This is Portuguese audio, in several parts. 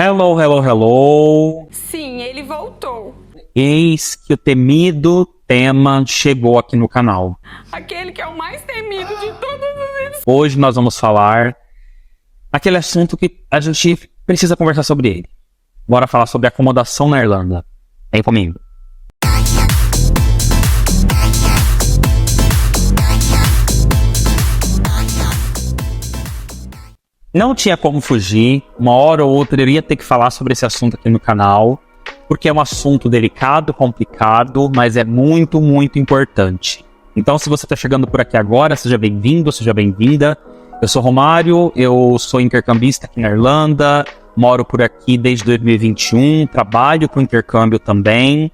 Hello, hello, hello. Sim, ele voltou. Eis que o temido tema chegou aqui no canal. Aquele que é o mais temido de todos os... Hoje nós vamos falar aquele assunto que a gente precisa conversar sobre ele. Bora falar sobre acomodação na Irlanda. Vem comigo. Não tinha como fugir, uma hora ou outra eu iria ter que falar sobre esse assunto aqui no canal, porque é um assunto delicado, complicado, mas é muito, muito importante. Então, se você está chegando por aqui agora, seja bem-vindo, seja bem-vinda. Eu sou Romário, eu sou intercambista aqui na Irlanda, moro por aqui desde 2021, trabalho com intercâmbio também.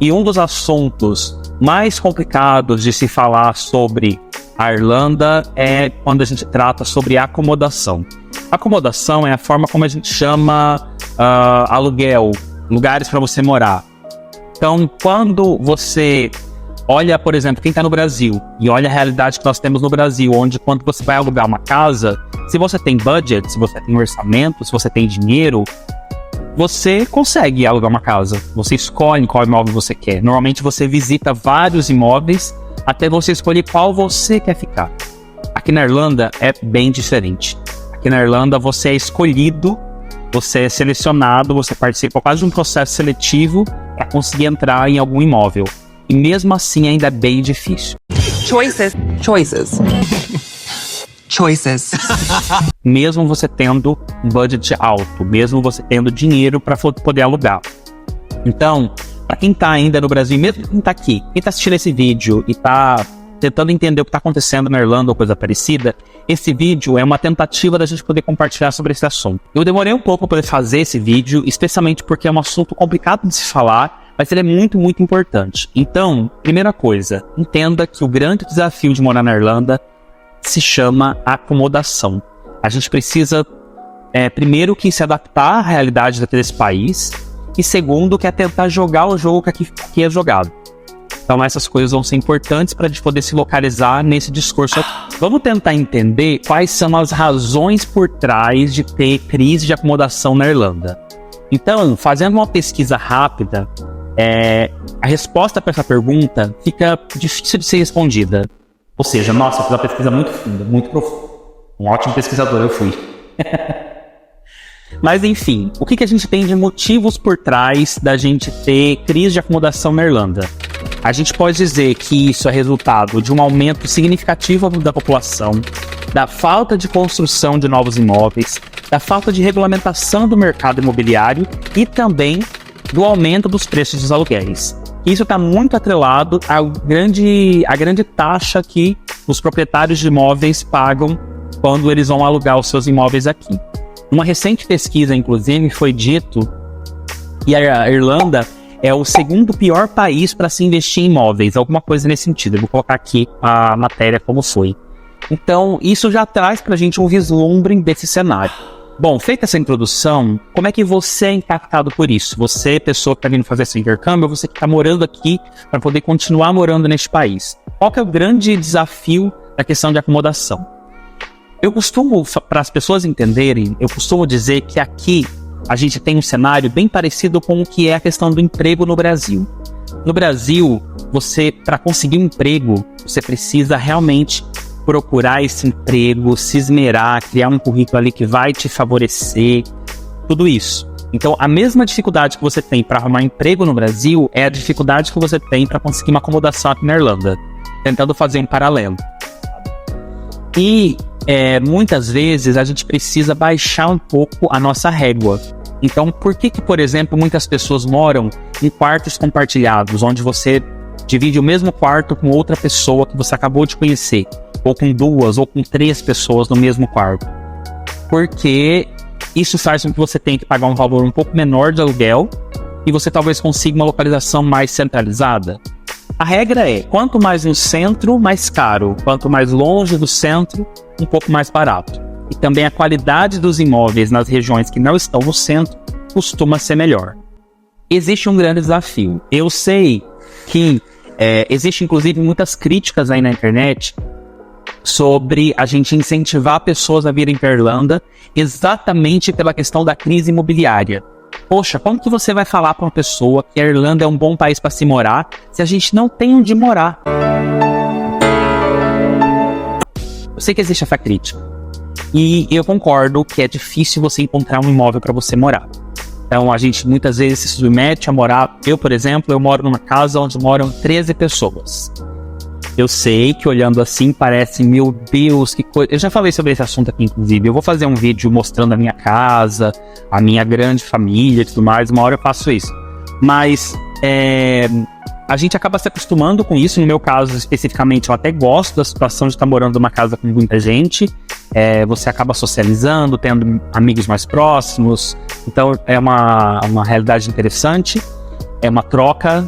E um dos assuntos mais complicados de se falar sobre a Irlanda é quando a gente trata sobre acomodação. Acomodação é a forma como a gente chama aluguel, lugares para você morar. Então, quando você olha, por exemplo, quem está no Brasil e olha a realidade que nós temos no Brasil, onde quando você vai alugar uma casa, se você tem budget, se você tem orçamento, se você tem dinheiro, você consegue alugar uma casa. Você escolhe qual imóvel você quer. Normalmente você visita vários imóveis até você escolher qual você quer ficar. Aqui na Irlanda é bem diferente. Aqui na Irlanda você é escolhido, você é selecionado, você participa quase de um processo seletivo para conseguir entrar em algum imóvel. E mesmo assim ainda é bem difícil. Choices. Mesmo você tendo um budget alto, mesmo você tendo dinheiro para poder alugar. Então, para quem tá ainda no Brasil, mesmo quem tá aqui, quem tá assistindo esse vídeo e tá tentando entender o que tá acontecendo na Irlanda ou coisa parecida, esse vídeo é uma tentativa da gente poder compartilhar sobre esse assunto. Eu demorei um pouco para poder fazer esse vídeo, especialmente porque é um assunto complicado de se falar, mas ele é muito, muito importante. Então, primeira coisa, entenda que o grande desafio de morar na Irlanda se chama acomodação. A gente precisa, primeiro, que se adaptar à realidade daquele país, e segundo, que é tentar jogar o jogo que aqui é jogado. Então essas coisas vão ser importantes para a gente poder se localizar nesse discurso aqui. Vamos tentar entender quais são as razões por trás de ter crise de acomodação na Irlanda. Então, fazendo uma pesquisa rápida, a resposta para essa pergunta fica difícil de ser respondida. Ou seja, nossa, eu fiz uma pesquisa muito funda, muito profunda. Um ótimo pesquisador eu fui. Mas enfim, o que a gente tem de motivos por trás da gente ter crise de acomodação na Irlanda? A gente pode dizer que isso é resultado de um aumento significativo da população, da falta de construção de novos imóveis, da falta de regulamentação do mercado imobiliário e também do aumento dos preços dos aluguéis. Isso está muito atrelado à grande taxa que os proprietários de imóveis pagam quando eles vão alugar os seus imóveis aqui. Uma recente pesquisa, inclusive, foi dito que a Irlanda é o segundo pior país para se investir em imóveis, alguma coisa nesse sentido. Eu vou colocar aqui a matéria como foi. Então, isso já traz para a gente um vislumbre desse cenário. Bom, feita essa introdução, como é que você é impactado por isso? Você, pessoa que está vindo fazer esse intercâmbio, você que está morando aqui para poder continuar morando neste país. Qual que é o grande desafio da questão de acomodação? Eu costumo, para as pessoas entenderem, eu costumo dizer que aqui a gente tem um cenário bem parecido com o que é a questão do emprego no Brasil. No Brasil, você, para conseguir um emprego, você precisa realmente procurar esse emprego, se esmerar, criar um currículo ali que vai te favorecer, tudo isso. Então, a mesma dificuldade que você tem para arrumar emprego no Brasil é a dificuldade que você tem para conseguir uma acomodação aqui na Irlanda, tentando fazer um paralelo. E muitas vezes a gente precisa baixar um pouco a nossa régua. Então, por que, por exemplo, muitas pessoas moram em quartos compartilhados, onde você divide o mesmo quarto com outra pessoa que você acabou de conhecer, ou com 2 ou com 3 pessoas no mesmo quarto? Porque isso faz com que você tenha que pagar um valor um pouco menor de aluguel e você talvez consiga uma localização mais centralizada. A regra é, quanto mais no centro, mais caro. Quanto mais longe do centro, um pouco mais barato. E também a qualidade dos imóveis nas regiões que não estão no centro costuma ser melhor. Existe um grande desafio. Eu sei que existe inclusive muitas críticas aí na internet sobre a gente incentivar pessoas a virem para Irlanda exatamente pela questão da crise imobiliária. Poxa, como que você vai falar para uma pessoa que a Irlanda é um bom país para se morar se a gente não tem onde morar? Eu sei que existe essa crítica. E eu concordo que é difícil você encontrar um imóvel para você morar. Então a gente muitas vezes se submete a morar. Eu, por exemplo, eu moro numa casa onde moram 13 pessoas. Eu sei que olhando assim parece, meu Deus, que coisa. Eu já falei sobre esse assunto aqui, inclusive. Eu vou fazer um vídeo mostrando a minha casa, a minha grande família e tudo mais. Uma hora eu faço isso. Mas a gente acaba se acostumando com isso. No meu caso, especificamente, eu até gosto da situação de estar morando numa casa com muita gente. Você acaba socializando, tendo amigos mais próximos. Então, é uma realidade interessante. É uma troca,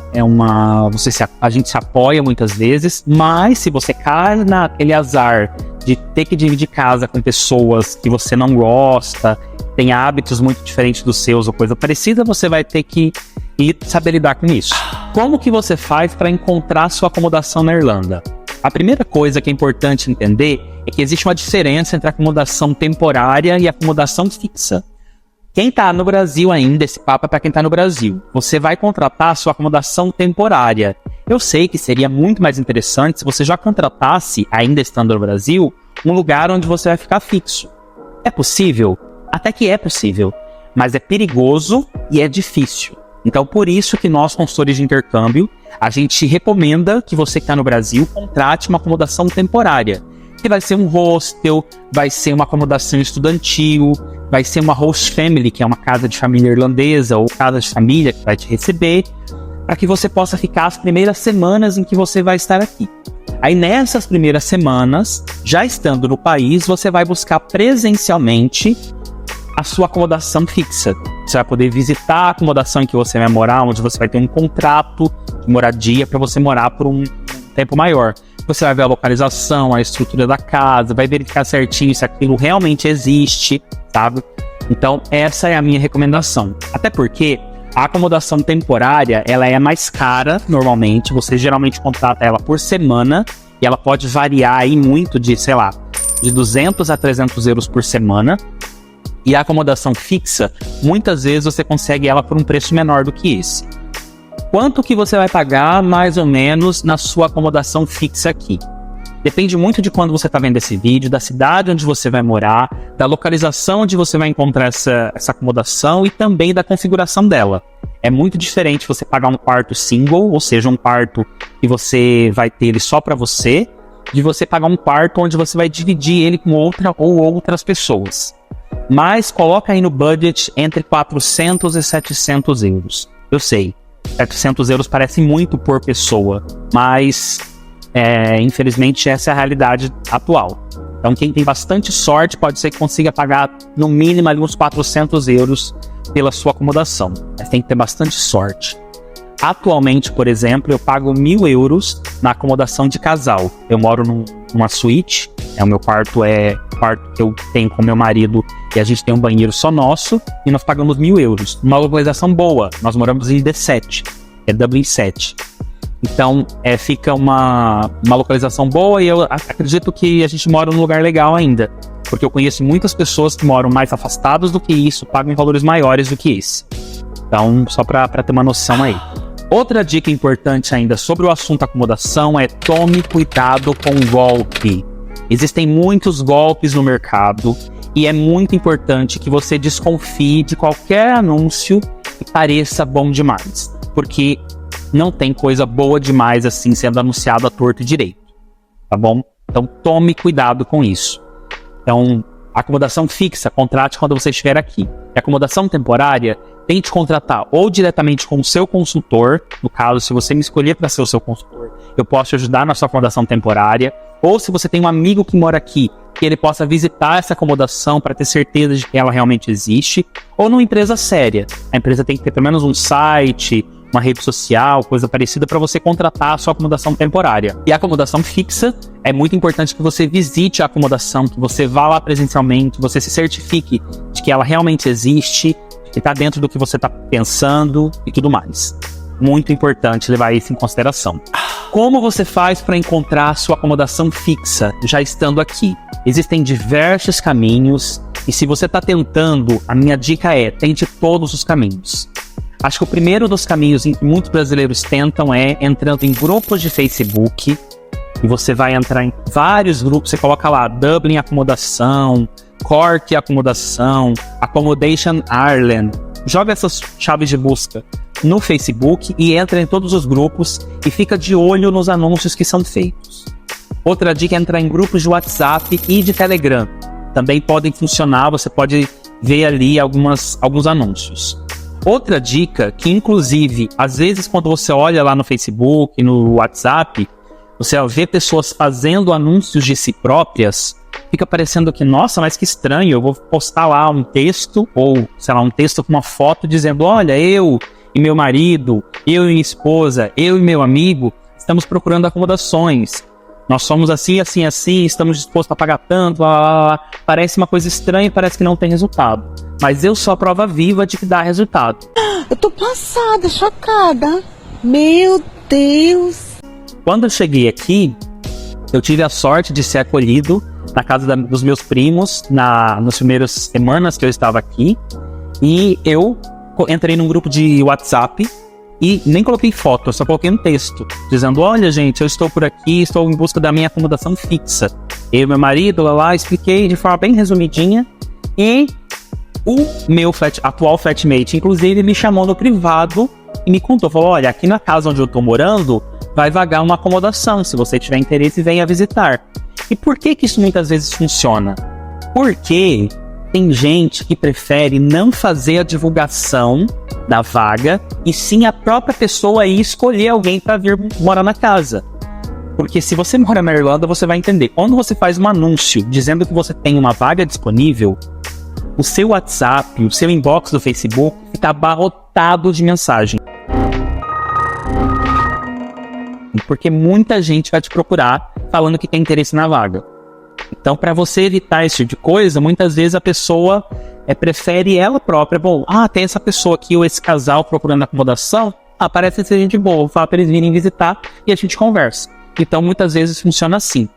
a gente se apoia muitas vezes, mas se você cai naquele azar de ter que dividir casa com pessoas que você não gosta, tem hábitos muito diferentes dos seus ou coisa parecida, você vai ter que saber lidar com isso. Como que você faz para encontrar sua acomodação na Irlanda? A primeira coisa que é importante entender é que existe uma diferença entre acomodação temporária e acomodação fixa. Quem está no Brasil ainda, esse papo é para quem está no Brasil. Você vai contratar a sua acomodação temporária. Eu sei que seria muito mais interessante se você já contratasse, ainda estando no Brasil, um lugar onde você vai ficar fixo. É possível? Até que é possível. Mas é perigoso e é difícil. Então, por isso que nós, consultores de intercâmbio, a gente recomenda que você que está no Brasil contrate uma acomodação temporária. Que vai ser um hostel, vai ser uma acomodação estudantil, vai ser uma host family, que é uma casa de família irlandesa ou casa de família que vai te receber, para que você possa ficar as primeiras semanas em que você vai estar aqui. Aí nessas primeiras semanas, já estando no país, você vai buscar presencialmente a sua acomodação fixa. Você vai poder visitar a acomodação em que você vai morar, onde você vai ter um contrato de moradia para você morar por um tempo maior. Você vai ver a localização, a estrutura da casa, vai verificar certinho se aquilo realmente existe, sabe? Então, essa é a minha recomendação. Até porque a acomodação temporária, ela é mais cara, normalmente. Você geralmente contrata ela por semana e ela pode variar aí muito de, sei lá, de 200 a 300 euros por semana. E a acomodação fixa, muitas vezes você consegue ela por um preço menor do que esse. Quanto que você vai pagar, mais ou menos, na sua acomodação fixa aqui? Depende muito de quando você está vendo esse vídeo, da cidade onde você vai morar, da localização onde você vai encontrar essa acomodação e também da configuração dela. É muito diferente você pagar um quarto single, ou seja, um quarto que você vai ter ele só para você, de você pagar um quarto onde você vai dividir ele com outra ou outras pessoas. Mas coloca aí no budget entre 400 e 700 euros. Eu sei. 700 euros parece muito por pessoa, mas infelizmente essa é a realidade atual. Então quem tem bastante sorte pode ser que consiga pagar no mínimo ali uns 400 euros pela sua acomodação, mas tem que ter bastante sorte. Atualmente, por exemplo, eu pago 1.000 euros na acomodação de casal. Eu moro numa suíte, o meu quarto é o quarto que eu tenho com meu marido e a gente tem um banheiro só nosso e nós pagamos 1.000 euros. Uma localização boa, nós moramos em D7, é Dublin 7. Então, fica uma localização boa e eu acredito que a gente mora num lugar legal ainda, porque eu conheço muitas pessoas que moram mais afastadas do que isso, pagam em valores maiores do que esse. Então, só para ter uma noção aí. Outra dica importante ainda sobre o assunto acomodação é tome cuidado com o golpe. Existem muitos golpes no mercado e é muito importante que você desconfie de qualquer anúncio que pareça bom demais, porque não tem coisa boa demais assim sendo anunciado à torto e direito, tá bom? Então tome cuidado com isso. Então, acomodação fixa, contrate quando você estiver aqui. E acomodação temporária, tente contratar ou diretamente com o seu consultor, no caso, se você me escolher para ser o seu consultor, eu posso te ajudar na sua acomodação temporária, ou se você tem um amigo que mora aqui, que ele possa visitar essa acomodação para ter certeza de que ela realmente existe, ou numa empresa séria. A empresa tem que ter pelo menos um site, uma rede social, coisa parecida, para você contratar a sua acomodação temporária. E a acomodação fixa, é muito importante que você visite a acomodação, que você vá lá presencialmente, você se certifique de que ela realmente existe, que está dentro do que você está pensando e tudo mais. Muito importante levar isso em consideração. Como você faz para encontrar a sua acomodação fixa já estando aqui? Existem diversos caminhos e se você está tentando, a minha dica é tente todos os caminhos. Acho que o primeiro dos caminhos em que muitos brasileiros tentam é entrando em grupos de Facebook e você vai entrar em vários grupos, você coloca lá Dublin Acomodação, Cork Acomodação, Accommodation Ireland, joga essas chaves de busca no Facebook e entra em todos os grupos e fica de olho nos anúncios que são feitos. Outra dica é entrar em grupos de WhatsApp e de Telegram. Também podem funcionar, você pode ver ali alguns anúncios. Outra dica, que inclusive, às vezes quando você olha lá no Facebook, no WhatsApp, você vê pessoas fazendo anúncios de si próprias, fica parecendo que, nossa, mas que estranho, eu vou postar lá um texto, ou, sei lá, um texto com uma foto dizendo, olha, eu e meu marido, eu e minha esposa, eu e meu amigo, estamos procurando acomodações. Nós somos assim, assim, assim, estamos dispostos a pagar tanto, parece uma coisa estranha, parece que não tem resultado. Mas eu sou a prova viva de que dá resultado. Eu tô passada, chocada. Meu Deus. Quando eu cheguei aqui, eu tive a sorte de ser acolhido na casa dos meus primos, nas primeiras semanas que eu estava aqui. E eu entrei num grupo de WhatsApp e nem coloquei foto, eu só coloquei um texto, dizendo, olha gente, eu estou por aqui, estou em busca da minha acomodação fixa. Eu e meu marido, lá, expliquei de forma bem resumidinha. E o meu atual flatmate, inclusive, me chamou no privado e me contou, falou, olha, aqui na casa onde eu tô morando, vai vagar uma acomodação, se você tiver interesse, venha visitar. E por que isso muitas vezes funciona? Porque tem gente que prefere não fazer a divulgação da vaga e sim a própria pessoa ir escolher alguém para vir morar na casa. Porque se você mora na Irlanda, você vai entender. Quando você faz um anúncio dizendo que você tem uma vaga disponível, o seu WhatsApp, o seu inbox do Facebook fica abarrotado de mensagem. Porque muita gente vai te procurar falando que tem interesse na vaga. Então, para você evitar esse tipo de coisa, muitas vezes a pessoa prefere ela própria. Bom, tem essa pessoa aqui ou esse casal procurando acomodação, parece ser gente boa, vou falar para eles virem visitar e a gente conversa. Então, muitas vezes funciona assim.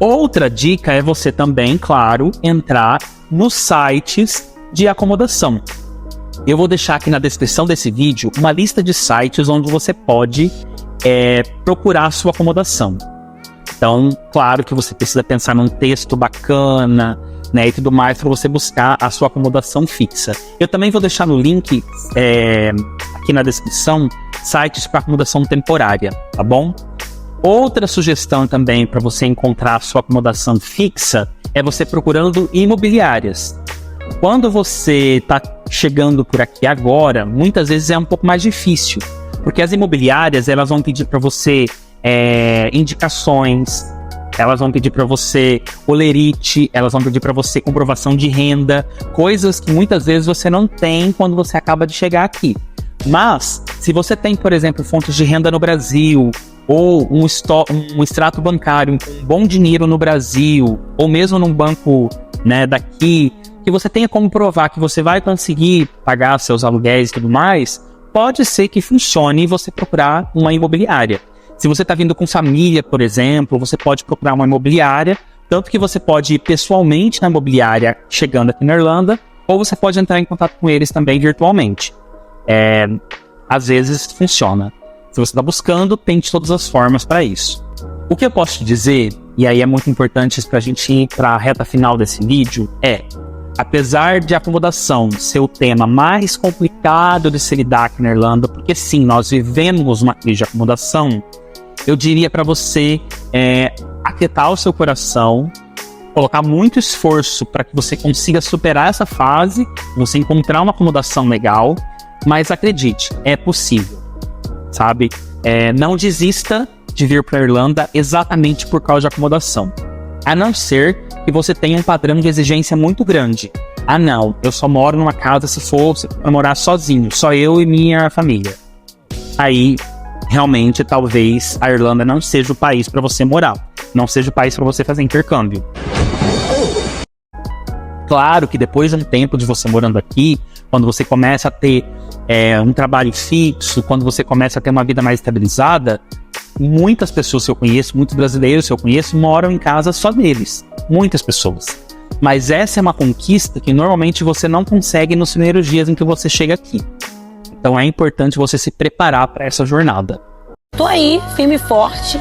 Outra dica é você também, claro, entrar nos sites de acomodação. Eu vou deixar aqui na descrição desse vídeo uma lista de sites onde você pode procurar a sua acomodação. Então, claro que você precisa pensar num texto bacana, né, e tudo mais para você buscar a sua acomodação fixa. Eu também vou deixar no link aqui na descrição sites para acomodação temporária, tá bom? Outra sugestão também para você encontrar a sua acomodação fixa é você procurando imobiliárias. Quando você está chegando por aqui agora, muitas vezes é um pouco mais difícil, porque as imobiliárias elas vão pedir para você indicações, elas vão pedir para você olerite, elas vão pedir para você comprovação de renda, coisas que muitas vezes você não tem quando você acaba de chegar aqui. Mas, se você tem, por exemplo, fontes de renda no Brasil, ou um extrato bancário com um bom dinheiro no Brasil, ou mesmo num banco, né, daqui, que você tenha como provar que você vai conseguir pagar seus aluguéis e tudo mais, pode ser que funcione você procurar uma imobiliária. Se você está vindo com família, por exemplo, você pode procurar uma imobiliária, tanto que você pode ir pessoalmente na imobiliária chegando aqui na Irlanda, ou você pode entrar em contato com eles também virtualmente. Às vezes funciona. Se você está buscando, tente todas as formas para isso. O que eu posso te dizer, e aí é muito importante para a gente ir para a reta final desse vídeo, apesar de acomodação ser o tema mais complicado de se lidar aqui na Irlanda, porque sim, nós vivemos uma crise de acomodação, eu diria para você aquietar o seu coração, colocar muito esforço para que você consiga superar essa fase, você encontrar uma acomodação legal, mas acredite, é possível, sabe? Não desista de vir para a Irlanda exatamente por causa de acomodação, a não ser que você tenha um padrão de exigência muito grande. Não, eu só moro numa casa se for para morar sozinho, só eu e minha família. Aí, realmente, talvez a Irlanda não seja o país para você morar, não seja o país para você fazer intercâmbio. Claro que depois de um tempo de você morando aqui, quando você começa a ter um trabalho fixo, quando você começa a ter uma vida mais estabilizada, muitas pessoas que eu conheço, muitos brasileiros que eu conheço, moram em casa só deles. Muitas pessoas. Mas essa é uma conquista que normalmente você não consegue nos primeiros dias em que você chega aqui. Então é importante você se preparar para essa jornada. Tô aí, firme e forte.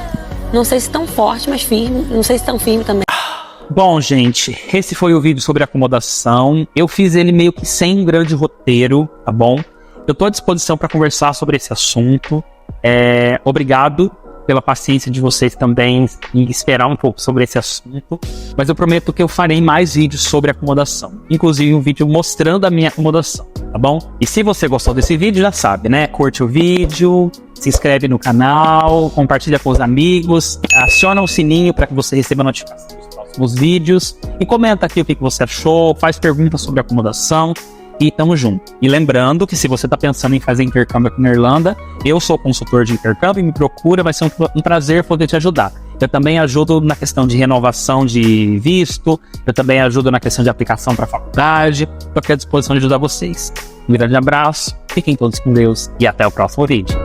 Não sei se tão forte, mas firme. Não sei se tão firme também. Bom, gente, esse foi o vídeo sobre acomodação. Eu fiz ele meio que sem um grande roteiro, tá bom? Eu tô à disposição para conversar sobre esse assunto. Obrigado pela paciência de vocês também em esperar um pouco sobre esse assunto. Mas eu prometo que eu farei mais vídeos sobre acomodação. Inclusive um vídeo mostrando a minha acomodação, tá bom? E se você gostou desse vídeo, já sabe, né? Curte o vídeo, se inscreve no canal, compartilha com os amigos, aciona o sininho para que você receba notificação dos próximos vídeos e comenta aqui o que você achou, faz perguntas sobre acomodação e tamo junto. E lembrando que se você tá pensando em fazer intercâmbio aqui na Irlanda, eu sou consultor de intercâmbio e me procura, vai ser um prazer poder te ajudar. Eu também ajudo na questão de renovação de visto, eu também ajudo na questão de aplicação para faculdade, estou aqui à disposição de ajudar vocês. Um grande abraço, fiquem todos com Deus e até o próximo vídeo.